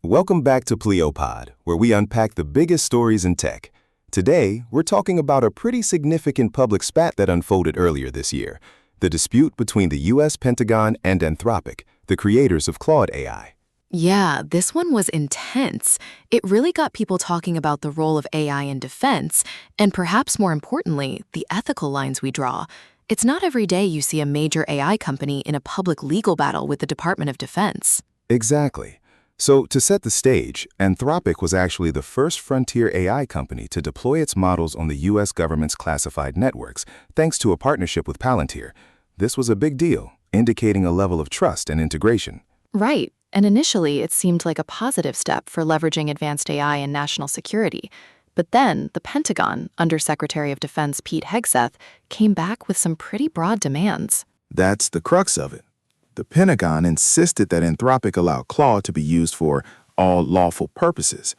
Welcome back to Pleopod, where we unpack the biggest stories in tech. Today, we're talking about a pretty significant public spat that unfolded earlier this year, the dispute between the US Pentagon and Anthropic, the creators of Claude AI. Yeah, this one was intense. It really got people talking about the role of AI in defense, and perhaps more importantly, the ethical lines we draw. It's not every day you see a major AI company in a public legal battle with the Department of Defense. Exactly. So, to set the stage, Anthropic was actually the first frontier AI company to deploy its models on the US government's classified networks, thanks to a partnership with Palantir. This was a big deal, indicating a level of trust and integration. Right, and initially it seemed like a positive step for leveraging advanced AI in national security. But then the Pentagon, Under Secretary of Defense Pete Hegseth, came back with some pretty broad demands. That's the crux of it. The Pentagon insisted that Anthropic allow Claude to be used for all lawful purposes.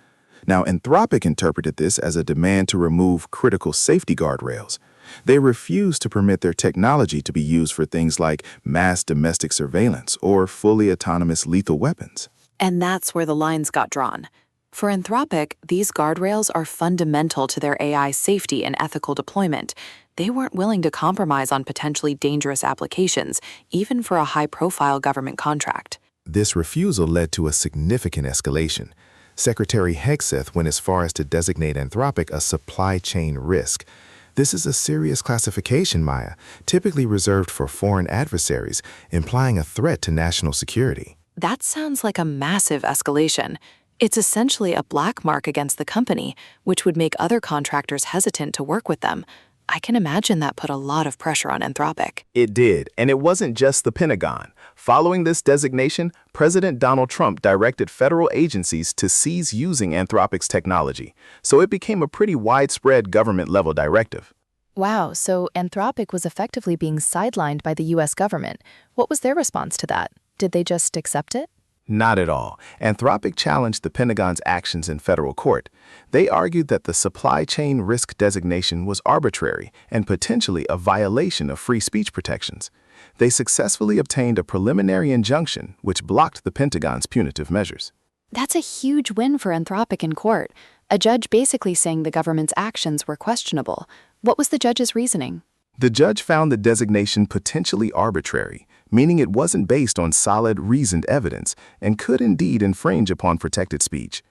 Now, Anthropic interpreted this as a demand to remove critical safety guardrails. They refused to permit their technology to be used for things like mass domestic surveillance or fully autonomous lethal weapons. And that's where the lines got drawn. For Anthropic, these guardrails are fundamental to their AI safety and ethical deployment. They weren't willing to compromise on potentially dangerous applications, even for a high-profile government contract. This refusal led to a significant escalation. Secretary Hegseth went as far as to designate Anthropic a supply chain risk. This is a serious classification, Maya, typically reserved for foreign adversaries, implying a threat to national security. That sounds like a massive escalation. It's essentially a black mark against the company, which would make other contractors hesitant to work with them. I can imagine that put a lot of pressure on Anthropic. It did, and it wasn't just the Pentagon. Following this designation, President Donald Trump directed federal agencies to cease using Anthropic's technology, so it became a pretty widespread government-level directive. Wow, so Anthropic was effectively being sidelined by the US government. What was their response to that? Did they just accept it? Not at all. Anthropic challenged the Pentagon's actions in federal court. They argued that the supply chain risk designation was arbitrary and potentially a violation of free speech protections. They successfully obtained a preliminary injunction which blocked the Pentagon's punitive measures. That's a huge win for Anthropic in court. A judge basically saying the government's actions were questionable. What was the judge's reasoning? The judge found the designation potentially arbitrary, meaning it wasn't based on solid, reasoned evidence and could indeed infringe upon protected speech.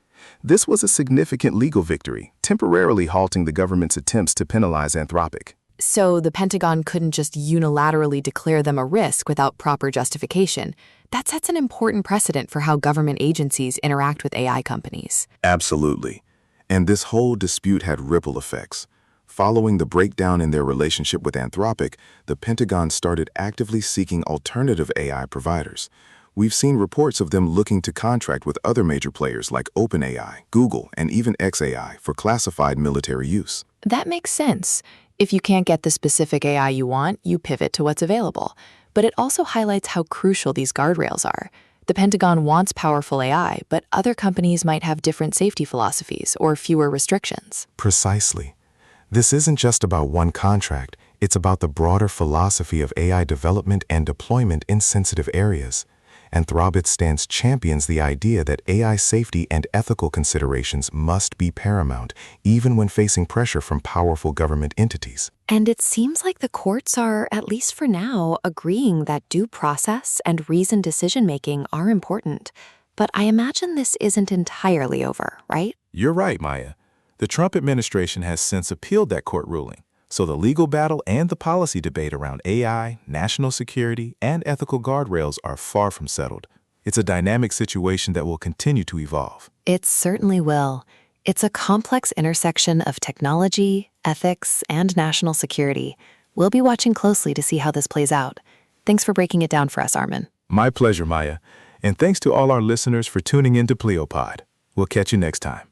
This was a significant legal victory, temporarily halting the government's attempts to penalize Anthropic. So the Pentagon couldn't just unilaterally declare them a risk without proper justification. That sets an important precedent for how government agencies interact with AI companies. Absolutely. And this whole dispute had ripple effects. Following the breakdown in their relationship with Anthropic, the Pentagon started actively seeking alternative AI providers. We've seen reports of them looking to contract with other major players like OpenAI, Google, and even xAI for classified military use. That makes sense. If you can't get the specific AI you want, you pivot to what's available. But it also highlights how crucial these guardrails are. The Pentagon wants powerful AI, but other companies might have different safety philosophies or fewer restrictions. Precisely. This isn't just about one contract, it's about the broader philosophy of AI development and deployment in sensitive areas. Anthropic stance champions the idea that AI safety and ethical considerations must be paramount, even when facing pressure from powerful government entities. And it seems like the courts are, at least for now, agreeing that due process and reasoned decision-making are important. But I imagine this isn't entirely over, right? You're right, Maya. The Trump administration has since appealed that court ruling, so the legal battle and the policy debate around AI, national security, and ethical guardrails are far from settled. It's a dynamic situation that will continue to evolve. It certainly will. It's a complex intersection of technology, ethics, and national security. We'll be watching closely to see how this plays out. Thanks for breaking it down for us, Armin. My pleasure, Maya. And thanks to all our listeners for tuning in to Pleopod. We'll catch you next time.